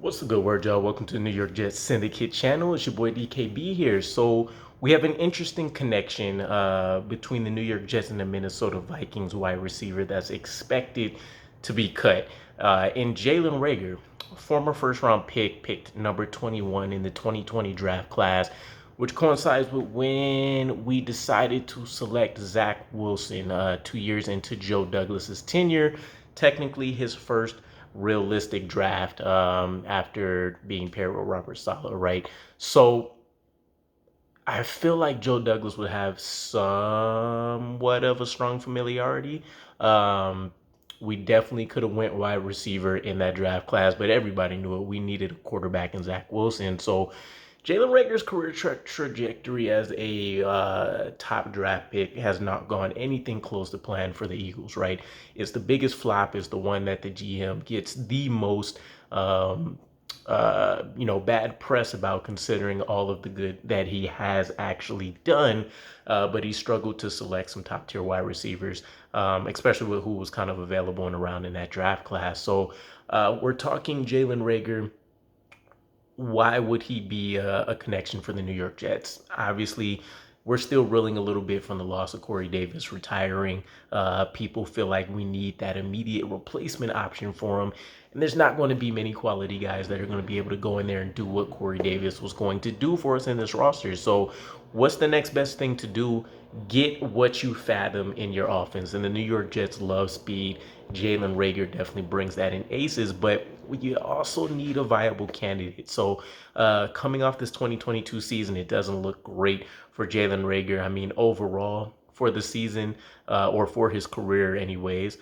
What's the good word, y'all? Welcome to the New York Jets Syndicate channel. It's your boy DKB here. So we have an interesting connection between the New York Jets and the Minnesota Vikings wide receiver that's expected to be cut. In Jalen Reagor, former first-round pick, picked number 21 in the 2020 draft class, which coincides with when we decided to select Zach Wilson 2 years into Joe Douglas's tenure, technically his first realistic draft after being paired with Robert Saleh, right? So I feel like Joe Douglas would have somewhat of a strong familiarity. Um, we definitely could have went wide receiver in that draft class, but everybody knew it. We needed a quarterback in Zach Wilson. So Jalen Reagor's career trajectory as a top draft pick has not gone anything close to plan for the Eagles, right? It's the biggest flop. It's the one that the GM gets the most bad press about, considering all of the good that he has actually done. But he struggled to select some top tier wide receivers, especially with who was kind of available and around in that draft class. So we're talking Jalen Reagor. Why would he be a connection for the New York Jets? Obviously, we're still reeling a little bit from the loss of Corey Davis retiring. People feel like we need that immediate replacement option for him. And there's not going to be many quality guys that are going to be able to go in there and do what Corey Davis was going to do for us in this roster. So, what's the next best thing to do? Get what you fathom in your offense. And the New York Jets love speed. Jalen Reagor definitely brings that in aces, but you also need a viable candidate. So coming off this 2022 season, it doesn't look great for Jalen Reagor. I mean, overall for the season or for his career anyways,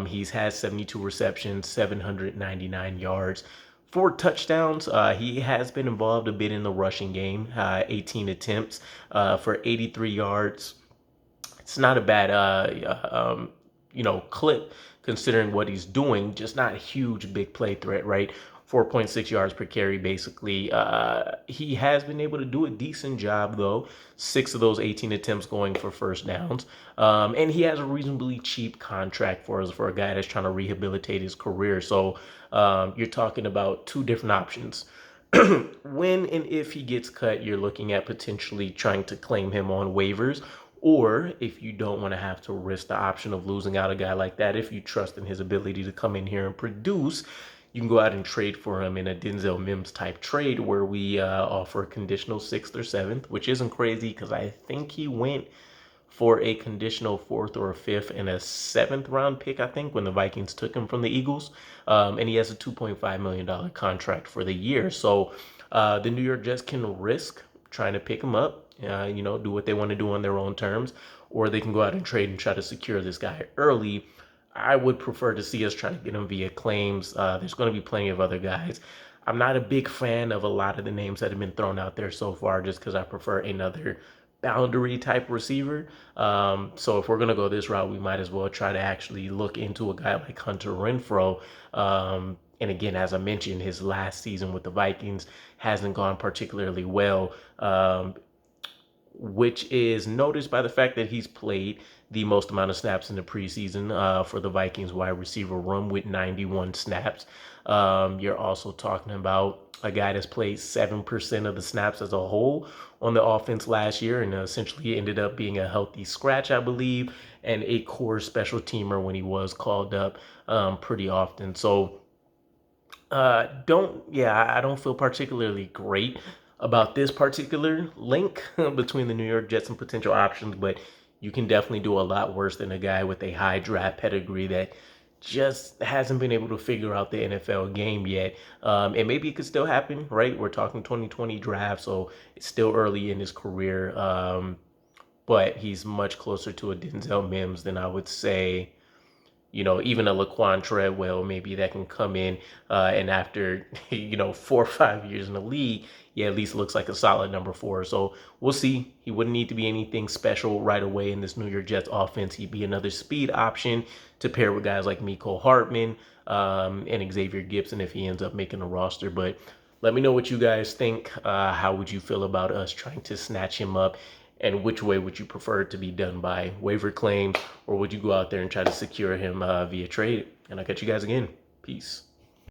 he's had 72 receptions, 799 yards, 4 touchdowns. He has been involved a bit in the rushing game, 18 attempts for 83 yards. It's not a bad clip considering what he's doing. Just not a huge big play threat, right? 4.6 yards per carry, basically. He has been able to do a decent job, though. 6 of those 18 attempts going for first downs. And he has a reasonably cheap contract for us, for a guy that's trying to rehabilitate his career. So you're talking about two different options. When and if he gets cut, you're looking at potentially trying to claim him on waivers. Or if you don't want to have to risk the option of losing out a guy like that, if you trust in his ability to come in here and produce, you can go out and trade for him in a Denzel Mims type trade where we offer a conditional sixth or seventh, which isn't crazy because I think he went for a conditional fourth or a fifth and a seventh round pick, I think, when the Vikings took him from the Eagles. And he has a $2.5 million contract for the year. So the New York Jets can risk trying to pick him up, do what they want to do on their own terms, or they can go out and trade and try to secure this guy early. I would prefer to see us try to get him via claims. There's going to be plenty of other guys. I'm not a big fan of a lot of the names that have been thrown out there so far, just because I prefer another boundary type receiver. So if we're going to go this route, we might as well try to actually look into a guy like Hunter Renfrow. And again, as I mentioned, his last season with the Vikings hasn't gone particularly well, which is noticed by the fact that he's played the most amount of snaps in the preseason for the Vikings wide receiver room with 91 snaps. You're also talking about a guy that's played 7% of the snaps as a whole on the offense last year and essentially ended up being a healthy scratch, I believe, and a core special teamer when he was called up pretty often. So I don't feel particularly great about this particular link between the New York Jets and potential options, but you can definitely do a lot worse than a guy with a high draft pedigree that just hasn't been able to figure out the NFL game yet. And maybe it could still happen, right? We're talking 2020 draft, so it's still early in his career. But he's much closer to a Denzel Mims than I would say, even a Laquan Treadwell, maybe that can come in and after, 4 or 5 years in the league, yeah, at least looks like a solid number 4. So we'll see. He wouldn't need to be anything special right away in this New York Jets offense. He'd be another speed option to pair with guys like Mecole Hardman and Xavier Gibson if he ends up making a roster. But let me know what you guys think. How would you feel about us trying to snatch him up? And which way would you prefer it to be done, by waiver claim, or would you go out there and try to secure him via trade? And I'll catch you guys again. Peace.